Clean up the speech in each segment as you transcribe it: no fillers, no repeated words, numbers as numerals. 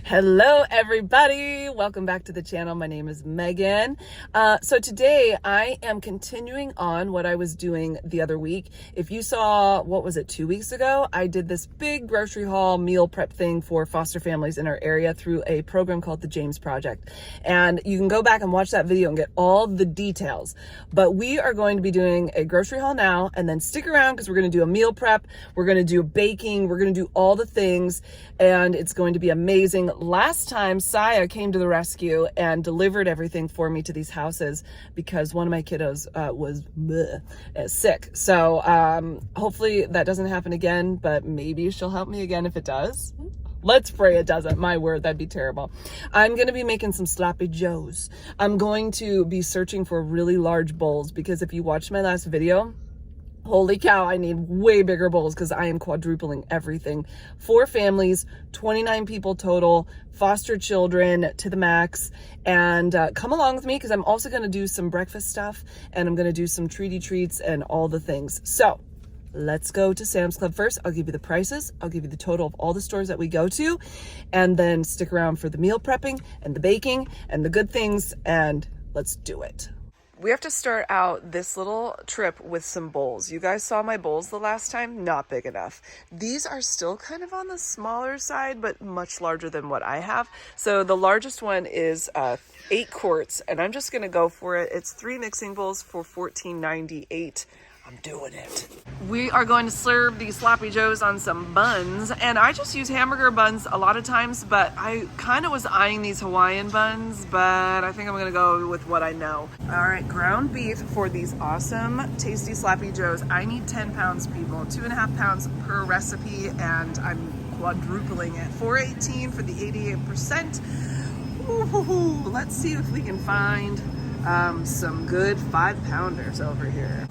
Hello everybody, welcome back to the channel. My name is Megan. So today I am continuing on what I was doing the other week. If you saw, what was it, 2 weeks ago, I did this big grocery haul meal prep thing for foster families in our area through a program called the James Project. And you can go back and watch that video and get all the details. But we are going to be doing a grocery haul now, and then stick around because we're going to do a meal prep, we're going to do baking, we're going to do all the things, and it's going to be amazing. Last time, Saya came to the rescue and delivered everything for me to these houses because one of my kiddos was sick. So hopefully that doesn't happen again, but maybe she'll help me again if it does. Let's pray it doesn't. My word, that'd be terrible. I'm going to be making some sloppy joes. I'm going to be searching for really large bowls because if you watched my last video, holy cow, I need way bigger bowls because I am quadrupling everything. 4 families, 29 people total, foster children to the max. And come along with me because I'm also going to do some breakfast stuff and I'm going to do some treaty treats and all the things. So let's go to Sam's Club first. I'll give you the prices. I'll give you the total of all the stores that we go to. And then stick around for the meal prepping and the baking and the good things. And let's do it. We have to start out this little trip with some bowls. You guys saw my bowls the last time? Not big enough. These are still kind of on the smaller side, but much larger than what I have. So the largest one is 8 quarts, and I'm just gonna go for it. It's 3 mixing bowls for $14.98. I'm doing it. We are going to serve these sloppy joes on some buns, and I just use hamburger buns a lot of times, but I kind of was eyeing these Hawaiian buns, but I think I'm gonna go with what I know. All right, ground beef for these awesome, tasty sloppy joes. I need 10 pounds, people, 2.5 pounds per recipe, and I'm quadrupling it. $4.18 for the 88%. Ooh, let's see if we can find some good 5-pounders over here.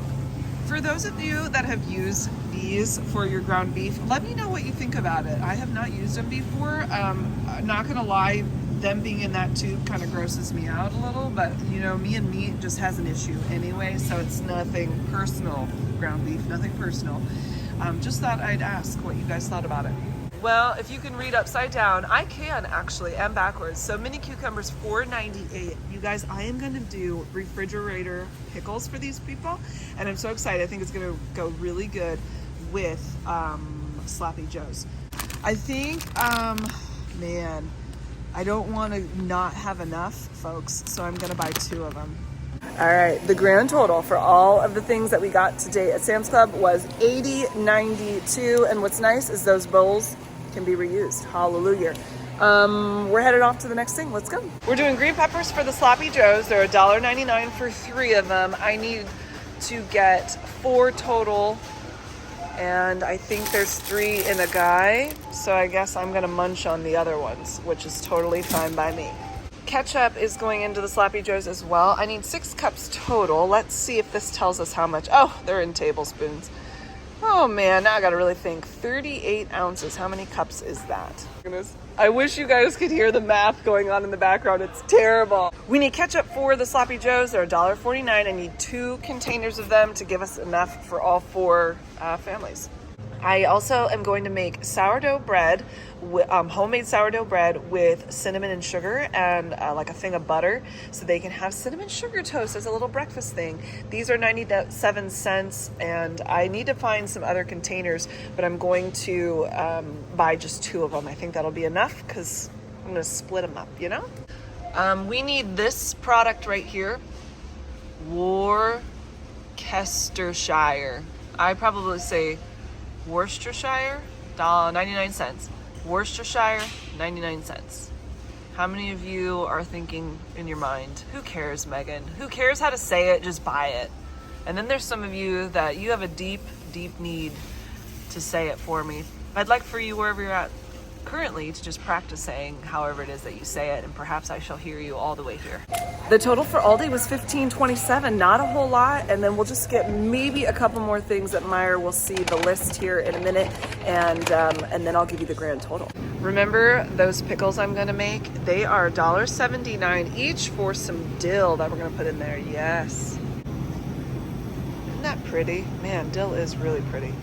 For those of you that have used these for your ground beef, let me know what you think about it. I have not used them before. Not gonna lie, them being in that tube kind of grosses me out a little, but you know, me and meat just has an issue anyway, so it's nothing personal, ground beef, nothing personal. Just thought I'd ask what you guys thought about it. Well, if you can read upside down, I can actually, and backwards. So mini cucumbers, $4.98. You guys, I am gonna do refrigerator pickles for these people, and I'm so excited. I think it's gonna go really good with sloppy joes. I think, man, I don't wanna not have enough, folks, so I'm gonna buy 2 of them. All right, the grand total for all of the things that we got today at Sam's Club was $80.92, and what's nice is those bowls can be reused. Hallelujah. We're headed off to the next thing. Let's go. We're doing green peppers for the sloppy joes. They're $1.99 for 3 of them. I need to get 4 total, and I think there's 3 in a guy, so I guess I'm gonna munch on the other ones, which is totally fine by me. Ketchup is going into the sloppy joes as well. I need 6 cups total. Let's see if this tells us how much. Oh, they're in tablespoons. Oh man, now I gotta really think. 38 ounces. How many cups is that? Goodness. I wish you guys could hear the math going on in the background. It's terrible. We need ketchup for the sloppy joes. They're $1.49. I need 2 containers of them to give us enough for all 4 families. I also am going to make sourdough bread, homemade sourdough bread with cinnamon and sugar and like a thing of butter, so they can have cinnamon sugar toast as a little breakfast thing. These are 97 cents, and I need to find some other containers, but I'm going to buy just 2 of them. I think that'll be enough because I'm going to split them up, you know? We need this product right here, Worcestershire. I probably say Worcestershire, $1.99. Worcestershire, 99 cents. How many of you are thinking in your mind, who cares, Megan? Who cares how to say it? Just buy it. And then there's some of you that you have a deep, deep need to say it for me. I'd like for you, wherever you're at currently, to just practice saying however it is that you say it, and perhaps I shall hear you all the way here. The total for Aldi was $15.27, not a whole lot, and then we'll just get maybe a couple more things at Meijer. We'll see the list here in a minute, and then I'll give you the grand total. Remember those pickles I'm gonna make? They are $1.79 each for some dill that we're gonna put in there. Yes. Isn't that pretty? Man, dill is really pretty.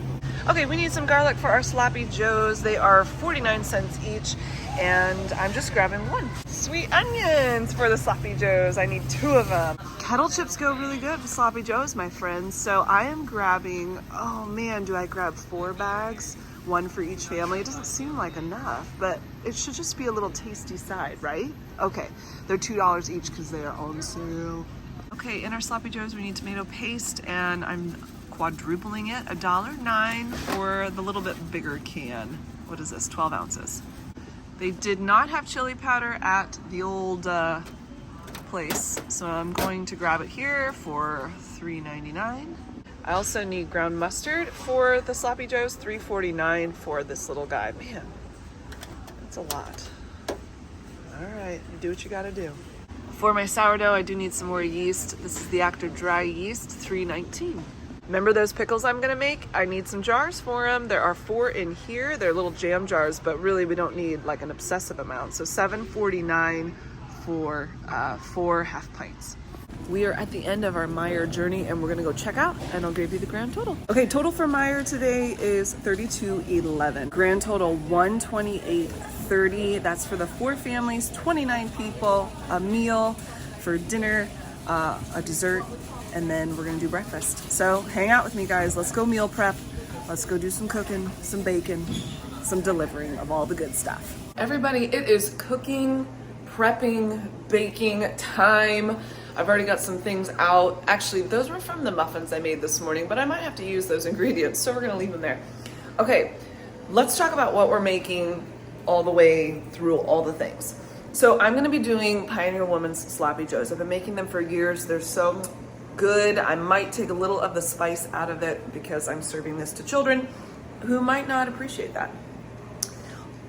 Okay, we need some garlic for our sloppy joes. They are 49 cents each, and I'm just grabbing one. Sweet onions for the sloppy joes. I need 2 of them. Kettle chips go really good with sloppy joes, my friends. So I am grabbing, oh man, do I grab 4 bags? 1 for each family. It doesn't seem like enough, but it should just be a little tasty side, right? Okay, they're $2 each because they are on sale. Okay, in our sloppy joes, we need tomato paste, and I'm quadrupling it, $1.09 for the little bit bigger can. What is this, 12 ounces? They did not have chili powder at the old place, so I'm going to grab it here for $3.99. I also need ground mustard for the sloppy joes, $3.49 for this little guy. Man, that's a lot. All right, you do what you gotta do. For my sourdough, I do need some more yeast. This is the Actor Dry Yeast, $3.19. Remember those pickles I'm gonna make? I need some jars for them. There are 4 in here. They're little jam jars, but really we don't need like an obsessive amount. So $7.49 for 4 half pints. We are at the end of our Meijer journey, and we're gonna go check out, and I'll give you the grand total. Okay, total for Meijer today is $32.11. Grand total $128.30. That's for the 4 families, 29 people, a meal for dinner, a dessert, and then we're gonna do breakfast. So hang out with me, guys. Let's go meal prep. Let's go do some cooking, some baking, some delivering of all the good stuff. Everybody, it is cooking, prepping, baking time. I've already got some things out. Actually, those were from the muffins I made this morning, but I might have to use those ingredients, so we're gonna leave them there. Okay, let's talk about what we're making all the way through all the things. So I'm gonna be doing Pioneer Woman's sloppy joes. I've been making them for years. They're so good. I might take a little of the spice out of it because I'm serving this to children who might not appreciate that.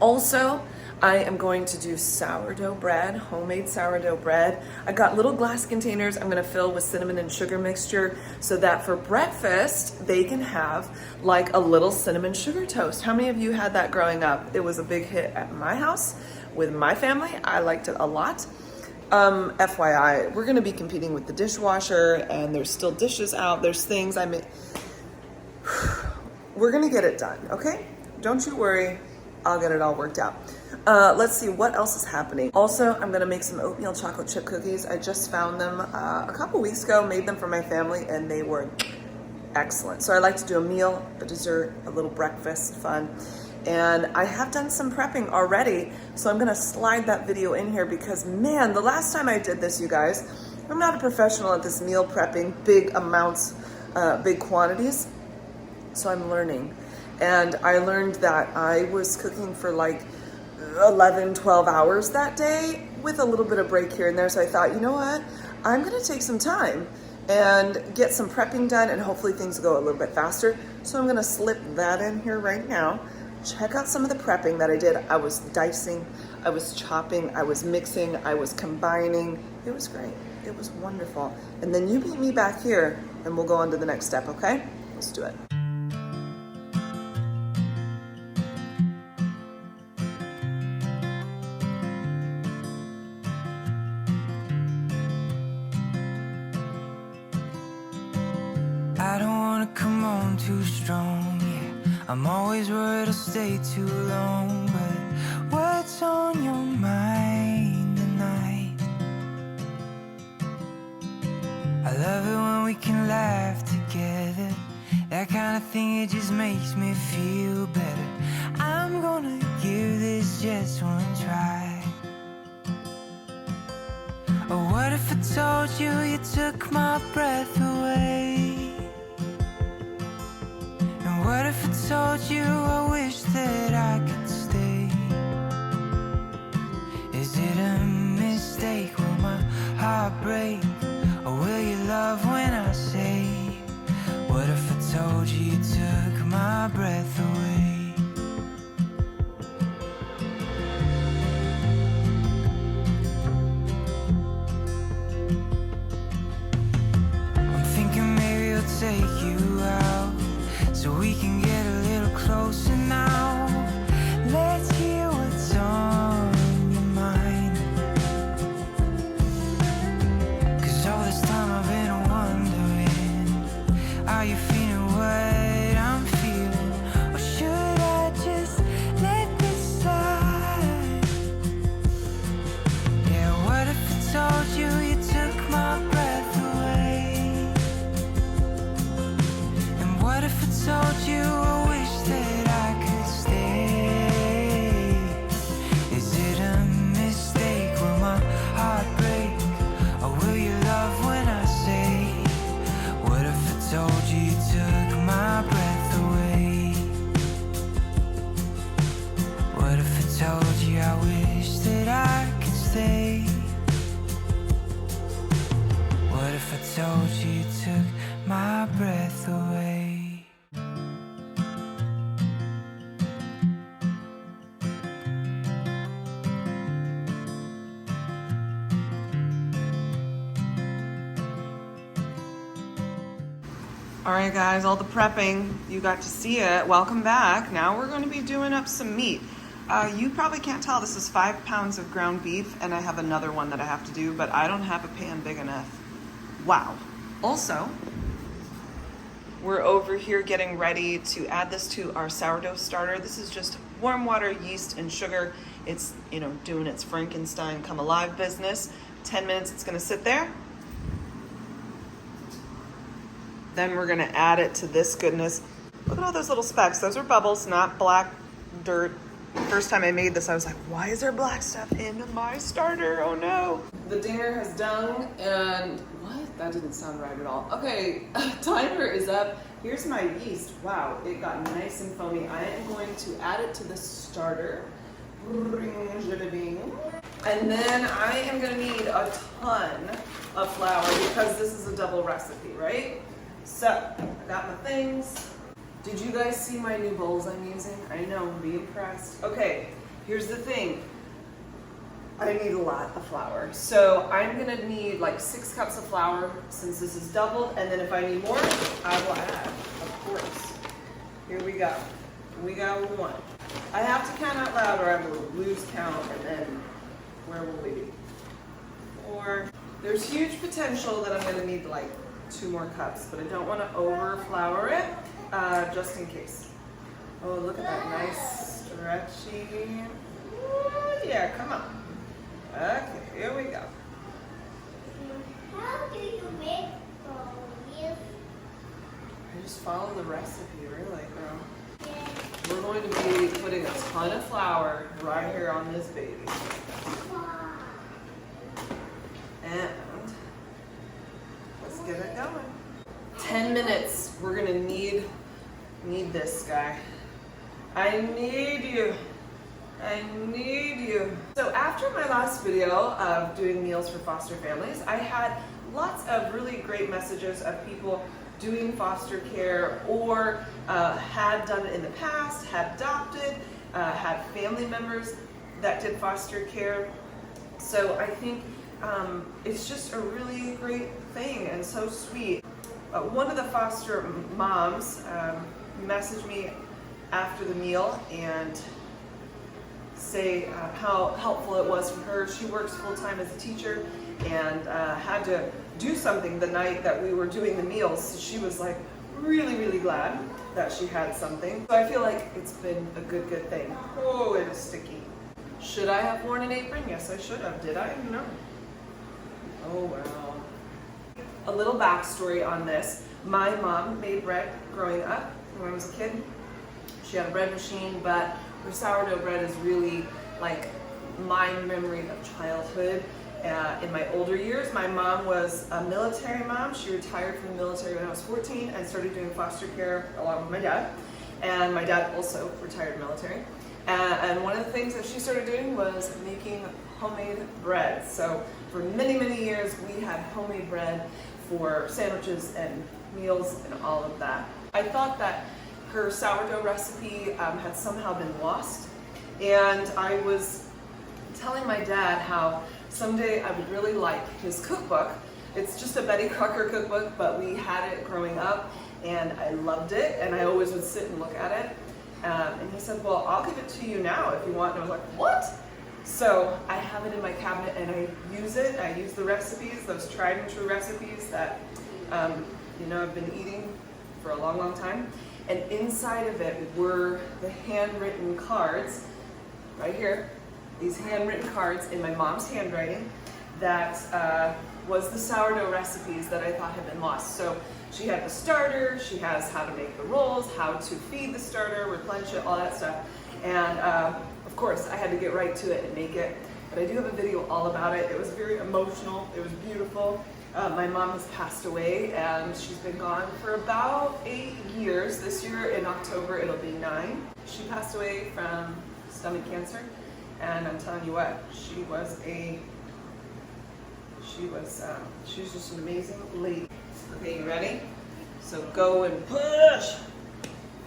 Also, I am going to do sourdough bread, homemade sourdough bread. I got little glass containers I'm gonna fill with cinnamon and sugar mixture so that for breakfast, they can have like a little cinnamon sugar toast. How many of you had that growing up? It was a big hit at my house with my family. I liked it a lot. FYI, we're gonna be competing with the dishwasher, and there's still dishes out. There's things I mean, we're gonna get it done, okay? Don't you worry, I'll get it all worked out. Let's see what else is happening. Also, I'm gonna make some oatmeal chocolate chip cookies. I just found them a couple weeks ago, made them for my family, and they were excellent. So I like to do a meal, a dessert, a little breakfast, fun. And I have done some prepping already, so I'm gonna slide that video in here because man, the last time I did this, you guys, I'm not a professional at this meal prepping, big amounts, big quantities, so I'm learning. And I learned that I was cooking for like 11, 12 hours that day with a little bit of break here and there. So I thought, you know what? I'm gonna take some time and get some prepping done, and hopefully things go a little bit faster. So I'm gonna slip that in here right now. Check out some of the prepping that I did. I was dicing, I was chopping, I was mixing, I was combining. It was great, it was wonderful. And then you meet me back here and we'll go on to the next step, okay? Let's do it. I don't wanna come on too strong, yeah. I'm always worried I'll stay too long, but what's on your mind tonight? I love it when we can laugh together. That kind of thing, it just makes me feel better. I'm gonna give this just one try. Or what if I told you you took my breath away? What if I told you I wish that I could stay? Is it a mistake? Will my heart break? Or will you love when I say? What if I told you you took my breath away? I'm thinking maybe I'll take you out so we can get a little closer now. Let's hear what's on your mind. 'Cause All right, guys, all the prepping, you got to see it. Welcome back. Now we're going to be doing up some meat. You probably can't tell, this is 5 pounds of ground beef, and I have another one that I have to do, but I don't have a pan big enough. Wow. Also, we're over here getting ready to add this to our sourdough starter. This is just warm water, yeast, and sugar. It's, you know, doing its Frankenstein come alive business. 10 minutes it's gonna sit there. Then we're gonna add it to this goodness. Look at all those little specks. Those are bubbles, not black dirt. First time I made this, I was like, why is there black stuff in my starter? Oh no. The dinger has done, and what? That didn't sound right at all. Okay, timer is up. Here's my yeast. Wow, it got nice and foamy. I am going to add it to the starter. And then I am gonna need a ton of flour because this is a double recipe, right? So, I got my things. Did you guys see my new bowls I'm using? I know, be impressed. Okay, here's the thing. I need a lot of flour. So I'm gonna need like 6 cups of flour since this is doubled, and then if I need more, I will add, of course. Here we go. We got 1. I have to count out loud or I will lose count, and then where will we be? 4. There's huge potential that I'm gonna need like 2 more cups, but I don't wanna over flour it. Just in case. Oh, look at that nice stretchy. Ooh, yeah, come on. Okay, here we go. How do you make oatmeal? I just follow the recipe, really, girl. Yeah. We're going to be putting a ton of flour right here on this baby. And let's get it going. 10 minutes. We're gonna need this guy. I need you. I need you. So after my last video of doing meals for foster families, I had lots of really great messages of people doing foster care or had done it in the past, had adopted, had family members that did foster care. So I think it's just a really great thing and so sweet. One of the foster moms messaged me after the meal and say how helpful it was for her. She works full-time as a teacher and had to do something the night that we were doing the meals. So she was like really, really glad that she had something. So I feel like it's been a good thing. Oh, it is sticky. Should I have worn an apron? Yes, I should have. Did I? No. Oh, wow. A little backstory on this. My mom made bread growing up when I was a kid. She had a bread machine, but her sourdough bread is really like my memory of childhood. In my older years, my mom was a military mom. She retired from the military when I was 14 and started doing foster care along with my dad. And my dad also retired military. And one of the things that she started doing was making homemade bread. So for many, many years, we had homemade bread for sandwiches and meals and all of that. I thought that her sourdough recipe had somehow been lost. And I was telling my dad how someday I would really like his cookbook. It's just a Betty Crocker cookbook, but we had it growing up and I loved it and I always would sit and look at it. And he said, well, I'll give it to you now if you want. And I was like, what? So I have it in my cabinet and I use it. I use the recipes, those tried and true recipes that you know, I've been eating for a long, long time. And inside of it were the handwritten cards, right here, these handwritten cards in my mom's handwriting that was the sourdough recipes that I thought had been lost. So she had the starter, she has how to make the rolls, how to feed the starter, replenish it, all that stuff. And of course, I had to get right to it and make it. But I do have a video all about it. It was very emotional, it was beautiful. My mom has passed away and she's been gone for about 8 years. This year in October, it'll be 9. She passed away from stomach cancer. And I'm telling you what, she was just an amazing lady. Okay, you ready? So go and push,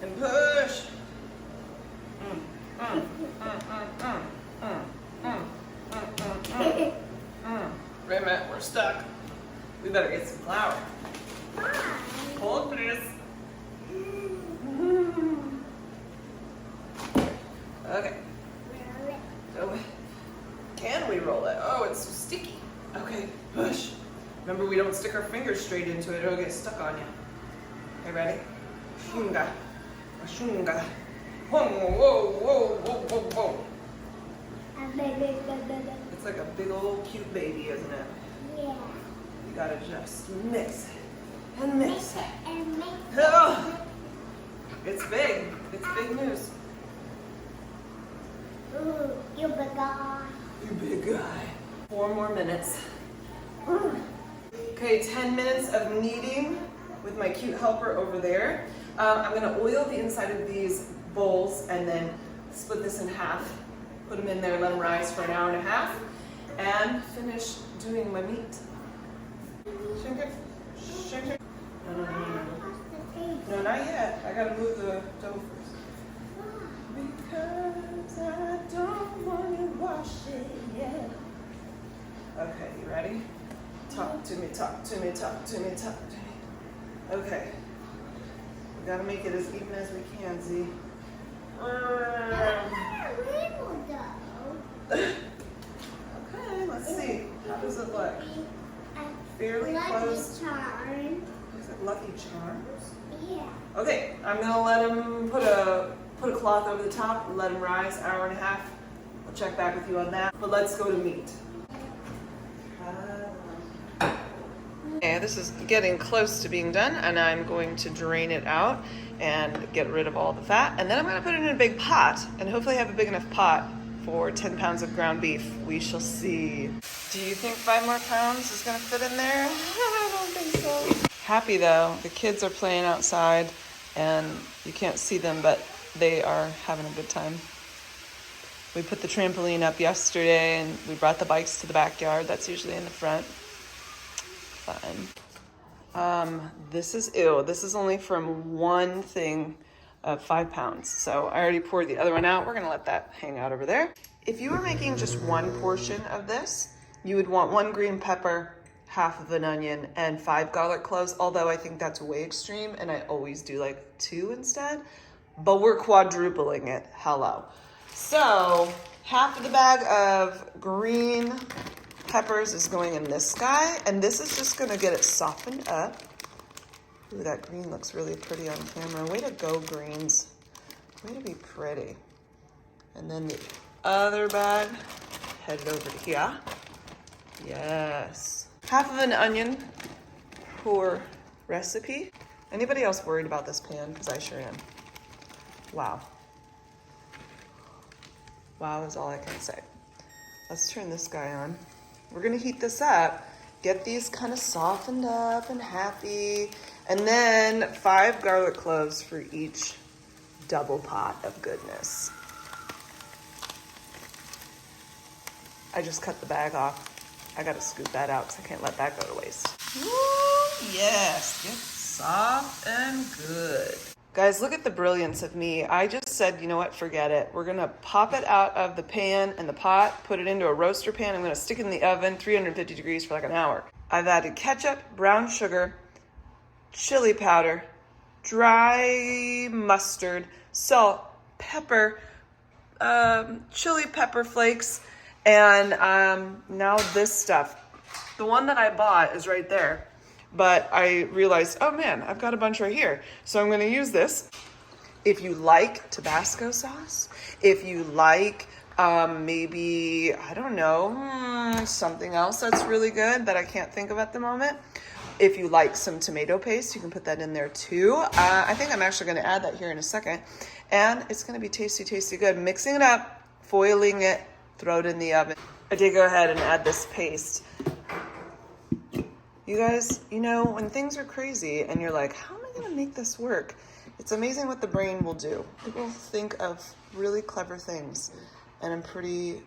and push. Wait a minute, we're stuck. We better get some flour. Why? Hold please. Okay. Oh, can we roll it? Oh, it's so sticky. Okay, push. Remember, we don't stick our fingers straight into it. It'll get stuck on you. Okay, ready? Shunga. Shunga. Whoa, whoa, whoa, whoa, whoa, whoa. It's like a big old cute baby, isn't it? Yeah. You gotta just mix it and mix it. And make Oh, it's big. It's big news. Ooh, you big guy. You big guy. 4 more minutes. Okay, 10 minutes of kneading with my cute helper over there. I'm gonna oil the inside of these bowls and then split this in half. Put them in there, let them rise for an hour and a half, and finish doing my meat. Shake it, shake it. No, not yet. I gotta move the dough first. Because I don't want to wash it yet. Okay, you ready? Talk to me, talk to me, talk to me, talk to me. Okay. We gotta make it as even as we can, Z. Okay, let's see. How does it look? Fairly close. Is it Lucky Charms? Yeah. Okay, I'm gonna let them put a cloth over the top and let them rise, hour and a half. I'll check back with you on that. But let's go to meat. Okay, this is getting close to being done, and I'm going to drain it out and get rid of all the fat. And then I'm gonna put it in a big pot, and hopefully have a big enough pot for 10 pounds of ground beef. We shall see. Do you think 5 more pounds is gonna fit in there? I don't think so. Happy though, the kids are playing outside, and you can't see them, but they are having a good time. We put the trampoline up yesterday, and we brought the bikes to the backyard. That's usually in the front. Fun. This is only from one thing of 5 pounds. So I already poured the other one out. We're gonna let that hang out over there. If you were making just one portion of this, you would want 1 green pepper, half of an onion, and 5 garlic cloves, although I think that's way extreme, and I always do like 2 instead, but we're quadrupling it, hello. So half of the bag of green peppers is going in this guy, and this is just gonna get it softened up. Ooh, that green looks really pretty on camera. Way to go, greens. Way to be pretty. And then the other bag headed over to here. Yes. Half of an onion per recipe. Anybody else worried about this pan? Because I sure am. Wow. Wow is all I can say. Let's turn this guy on. We're gonna heat this up, get these kind of softened up and happy, and then 5 garlic cloves for each double pot of goodness. I just cut the bag off. I gotta scoop that out because I can't let that go to waste. Woo, yes, get soft and good. Guys, look at the brilliance of me. I just said, you know what, forget it. We're gonna pop it out of the pan and the pot, put it into a roaster pan. I'm gonna stick it in the oven, 350 degrees for like an hour. I've added ketchup, brown sugar, chili powder, dry mustard, salt, pepper, chili pepper flakes, and now this stuff. The one that I bought is right there. But I realized, oh man, I've got a bunch right here. So I'm gonna use this. If you like Tabasco sauce, if you like maybe, I don't know, something else that's really good that I can't think of at the moment. If you like some tomato paste, you can put that in there too. I think I'm actually gonna add that here in a second. And it's gonna be tasty, tasty good. Mixing it up, foiling it, throw it in the oven. I did go ahead and add this paste. You guys, you know, when things are crazy and you're like, how am I gonna make this work? It's amazing what the brain will do. It will think of really clever things. And I'm pretty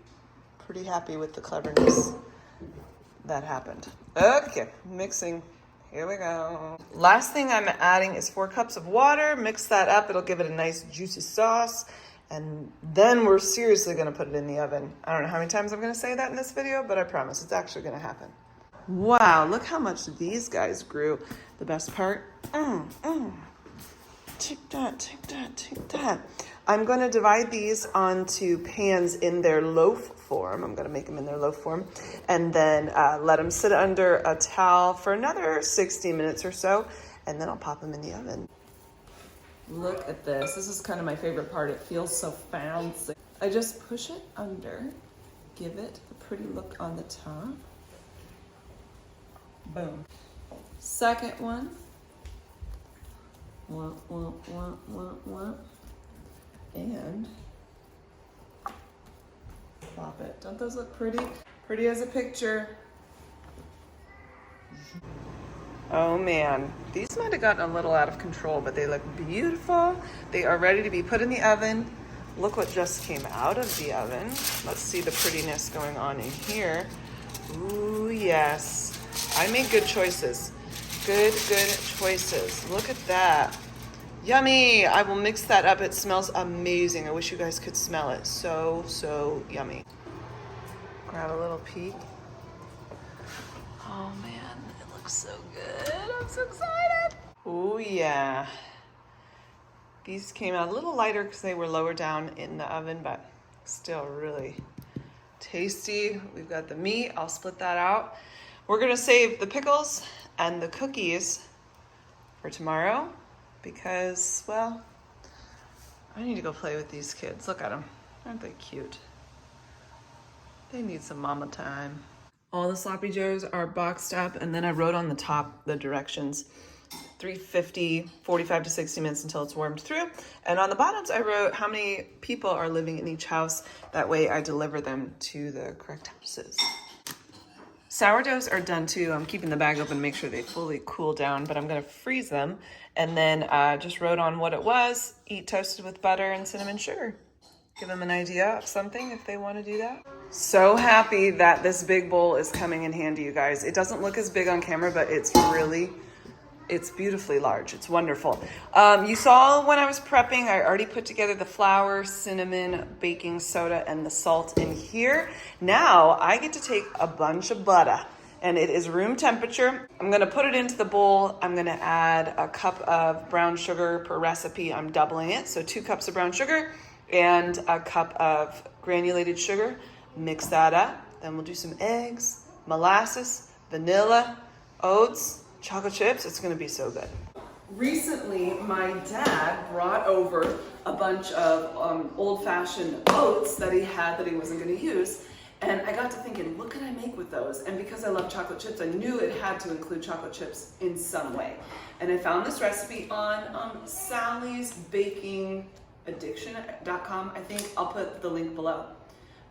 happy with the cleverness that happened. Okay, mixing. Here we go. Last thing I'm adding is 4 cups of water. Mix that up. It'll give it a nice juicy sauce. And then we're seriously gonna put it in the oven. I don't know how many times I'm gonna say that in this video, but I promise it's actually gonna happen. Wow, look how much these guys grew. The best part, take that, take that, take that. I'm going to divide these onto pans in their loaf form. I'm going to make them in their loaf form and then let them sit under a towel for another 60 minutes or so, and then I'll pop them in the oven. Look at this. This is kind of my favorite part. It feels so fancy. I just push it under, give it a pretty look on the top. Boom. Second one. Wah, wah, wah, wah, wah. And plop it. Don't those look pretty? Pretty as a picture. Oh man, these might have gotten a little out of control, but they look beautiful. They are ready to be put in the oven. Look what just came out of the oven. Let's see the prettiness going on in here. Ooh, yes. I made good choices. Good choices. Look at that. Yummy. I will mix that up. It smells amazing. I wish you guys could smell it. So yummy. Grab a little peek. Oh man, it looks so good. I'm so excited. Oh yeah. These came out a little lighter because they were lower down in the oven, but still really tasty. We've got the meat. I'll split that out. We're gonna save the pickles and the cookies for tomorrow because, well, I need to go play with these kids. Look at them. Aren't they cute? They need some mama time. All the sloppy joes are boxed up, and then I wrote on the top the directions. 350, 45 to 60 minutes until it's warmed through. And on the bottoms, I wrote how many people are living in each house. That way I deliver them to the correct houses. Sourdoughs are done too. I'm keeping the bag open to make sure they fully cool down, but I'm gonna freeze them. And then just wrote on what it was. Eat toasted with butter and cinnamon sugar. Give them an idea of something if they want to do that. So happy that this big bowl is coming in handy, you guys. It doesn't look as big on camera, but it's beautifully large. It's wonderful. You saw when I was prepping, I already put together the flour, cinnamon, baking soda, and the salt in here. Now I get to take a bunch of butter, and it is room temperature. I'm gonna put it into the bowl. I'm gonna add a cup of brown sugar per recipe. I'm doubling it, so 2 cups of brown sugar and a cup of granulated sugar. Mix that up. Then we'll do some eggs, molasses, vanilla, oats, chocolate chips. It's gonna be so good. Recently, my dad brought over a bunch of old-fashioned oats that he had that he wasn't gonna use. And I got to thinking, what could I make with those? And because I love chocolate chips, I knew it had to include chocolate chips in some way. And I found this recipe on Sally's Baking Addiction.com. I think I'll put the link below.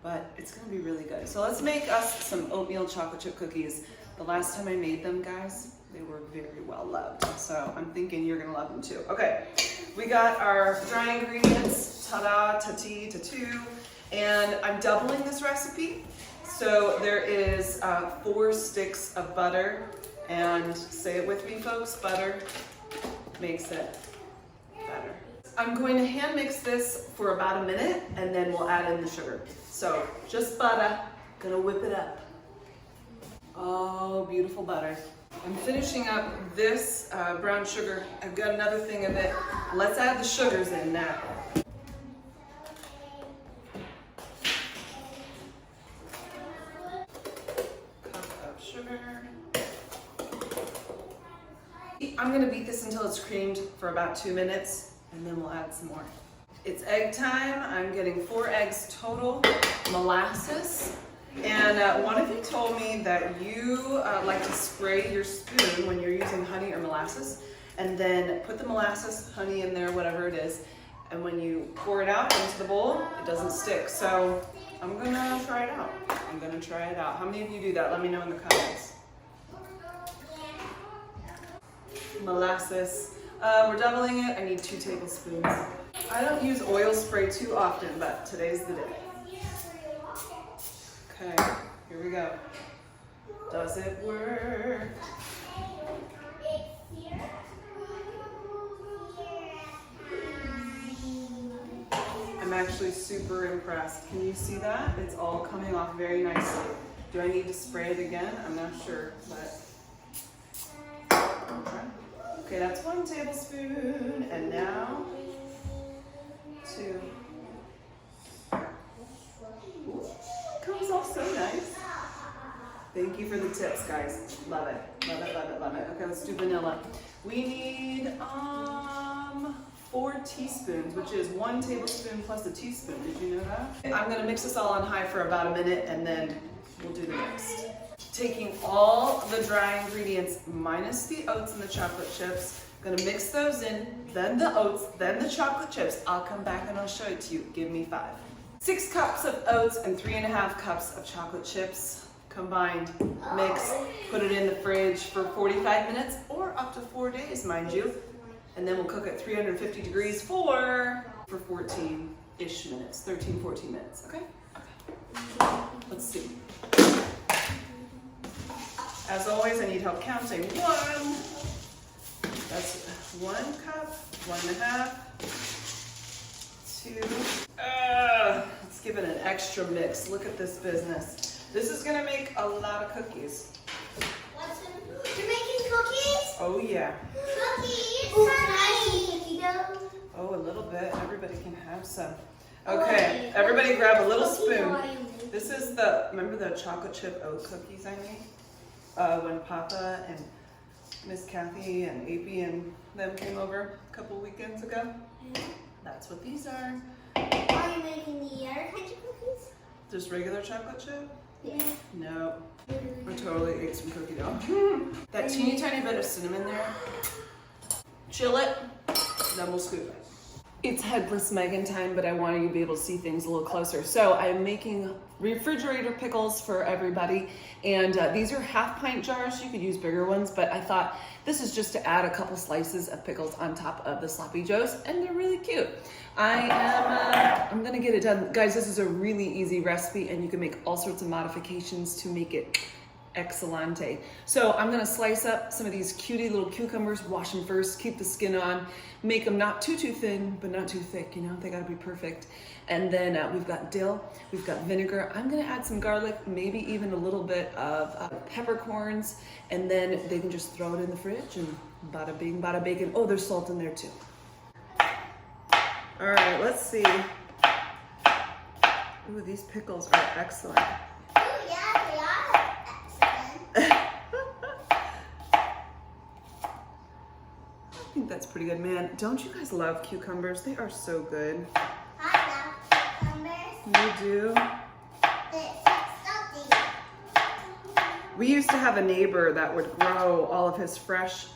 But it's gonna be really good. So let's make us some oatmeal chocolate chip cookies. The last time I made them, guys, they were very well loved. So I'm thinking you're gonna love them too. Okay, we got our dry ingredients, ta-da, ta-ti, ta-two, and I'm doubling this recipe. So there is 4 sticks of butter, and say it with me, folks, butter makes it better. I'm going to hand mix this for about a minute, and then we'll add in the sugar. So just butter, gonna whip it up. Oh, beautiful butter. I'm finishing up this brown sugar. I've got another thing of it. Let's add the sugars in now. Cup of sugar. I'm gonna beat this until it's creamed for about 2 minutes, and then we'll add some more. It's egg time. I'm getting 4 eggs total, molasses. And one of you told me that you like to spray your spoon when you're using honey or molasses, and then put the molasses, honey in there, whatever it is, and when you pour it out into the bowl, it doesn't stick. So I'm gonna try it out. How many of you do that? Let me know in the comments. Molasses. We're doubling it. I need 2 tablespoons. I don't use oil spray too often, but today's the day. Okay, here we go. Does it work? I'm actually actually super impressed. Can you see that? It's all coming off very nicely. Do I need to spray it again? I'm not sure, but okay, that's 1 tablespoon, and now 2. Ooh, it comes off so nice. Thank you for the tips, guys. Love it, love it, love it, love it. Okay, let's do vanilla. We need 4 teaspoons, which is 1 tablespoon plus a teaspoon. Did you know that? I'm gonna mix this all on high for about a minute, and then we'll do the next. Taking all the dry ingredients minus the oats and the chocolate chips, gonna mix those in, then the oats, then the chocolate chips. I'll come back and I'll show it to you. Give me 5. 6 cups of oats and 3.5 cups of chocolate chips combined. Mix, put it in the fridge for 45 minutes or up to 4 days, mind you. And then we'll cook at 350 degrees for 14-ish minutes, 13, 14 minutes, okay? Okay. Let's see. As always, I need help counting. 1. That's 1 cup, 1.5, 2. Let's give it an extra mix. Look at this business. This is gonna make a lot of cookies. You're making cookies? Oh yeah. Cookies? Can I see cookie dough? Oh, a little bit. Everybody can have some. Okay, everybody grab a little spoon. This is remember the chocolate chip oat cookies I made? When Papa and Miss Kathy and AP and them came over a couple weekends ago? Yeah. That's what these are. Are you making the other kinds of cookies? Just regular chocolate chip? Yeah. No. I totally ate some cookie dough. That teeny tiny bit of cinnamon there. Chill it, then we'll scoop it. It's headless Meghan time, but I wanted you to be able to see things a little closer. So I'm making refrigerator pickles for everybody. And these are 1/2 pint jars. You could use bigger ones, but I thought this is just to add a couple slices of pickles on top of the sloppy joes, and they're really cute. I'm gonna get it done. Guys, this is a really easy recipe, and you can make all sorts of modifications to make it excellente. So I'm gonna slice up some of these cutie little cucumbers, wash them first, keep the skin on, make them not too thin, but not too thick, you know, they gotta be perfect. And then we've got dill, we've got vinegar. I'm gonna add some garlic, maybe even a little bit of peppercorns, and then they can just throw it in the fridge and bada bing, bada bacon. Oh, there's salt in there too. All right, let's see. Ooh, these pickles are excellent. Oh, yeah, they are excellent. I think that's pretty good, man. Don't you guys love cucumbers? They are so good. I love cucumbers. You do? It's salty. We used to have a neighbor that would grow all of his fresh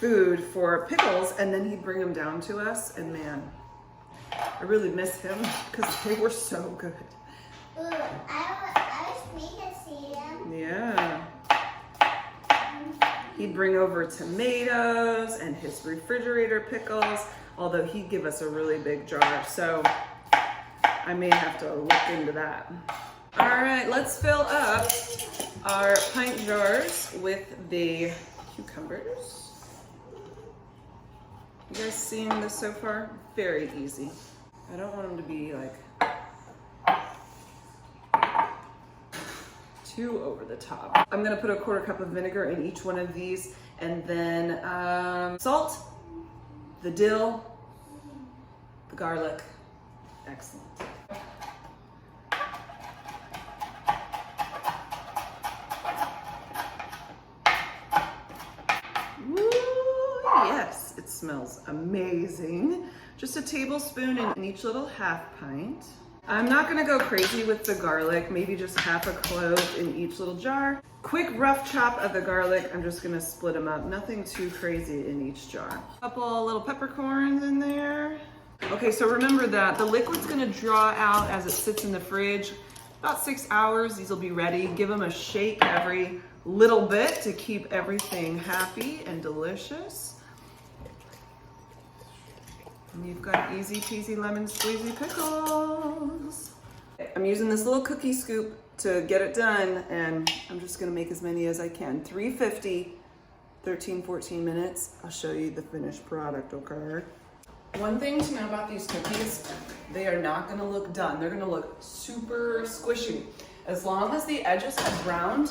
food for pickles, and then he'd bring them down to us, and man, I really miss him because they were so good. Ooh, I was made to see them. Yeah. He'd bring over tomatoes and his refrigerator pickles, although he'd give us a really big jar, so I may have to look into that. All right, let's fill up our pint jars with the cucumbers. You guys seeing this so far? Very easy. I don't want them to be like too over the top. I'm gonna put a 1/4 cup of vinegar in each one of these, and then salt, the dill, the garlic. Excellent. Woo, yes, it smells amazing. Just a tablespoon in each little 1/2 pint. I'm not gonna go crazy with the garlic, maybe just 1/2 clove in each little jar. Quick rough chop of the garlic, I'm just gonna split them up. Nothing too crazy in each jar. Couple little peppercorns in there. Okay, so remember that the liquid's gonna draw out as it sits in the fridge. About 6 hours, these will be ready. Give them a shake every little bit to keep everything happy and delicious. And you've got easy peasy lemon squeezy pickles. I'm using this little cookie scoop to get it done, and I'm just gonna make as many as I can. 350, 13, 14 minutes. I'll show you the finished product, okay? One thing to know about these cookies, they are not gonna look done. They're gonna look super squishy. As long as the edges are browned,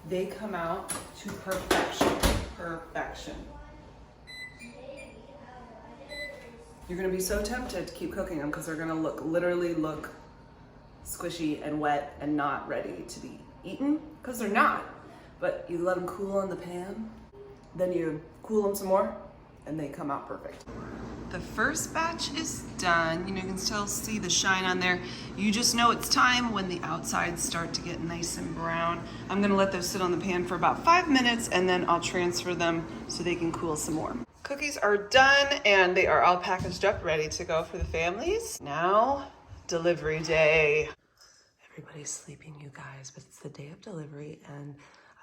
they come out to perfection. Perfection. You're gonna be so tempted to keep cooking them because they're gonna literally look squishy and wet and not ready to be eaten, because they're not. But you let them cool on the pan, then you cool them some more, and they come out perfect. The first batch is done. You know, you can still see the shine on there. You just know it's time when the outsides start to get nice and brown. I'm gonna let those sit on the pan for about 5 minutes, and then I'll transfer them so they can cool some more. Cookies are done, and they are all packaged up, ready to go for the families. Now, delivery day. Everybody's sleeping, you guys, but it's the day of delivery, and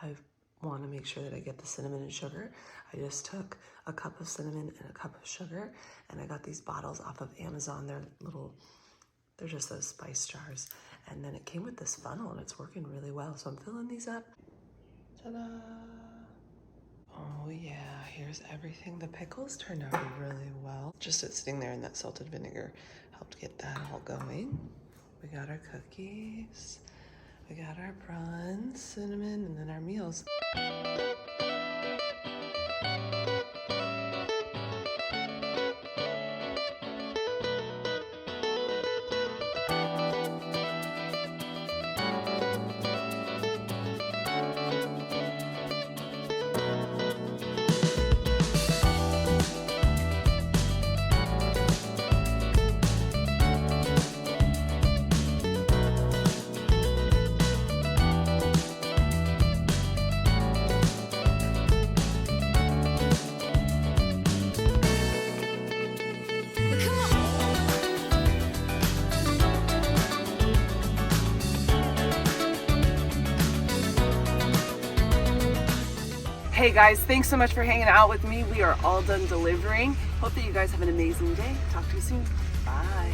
I want to make sure that I get the cinnamon and sugar. I just took a cup of cinnamon and a cup of sugar, and I got these bottles off of Amazon. They're just those spice jars. And then it came with this funnel, and it's working really well. So I'm filling these up. Ta-da! Oh yeah, here's everything. The pickles turned out really well. Just it sitting there in that salted vinegar helped get that all going. We got our cookies. We got our prawns, cinnamon, and then our meals. Hey guys, thanks so much for hanging out with me. We are all done delivering. Hope that you guys have an amazing day. Talk to you soon. Bye.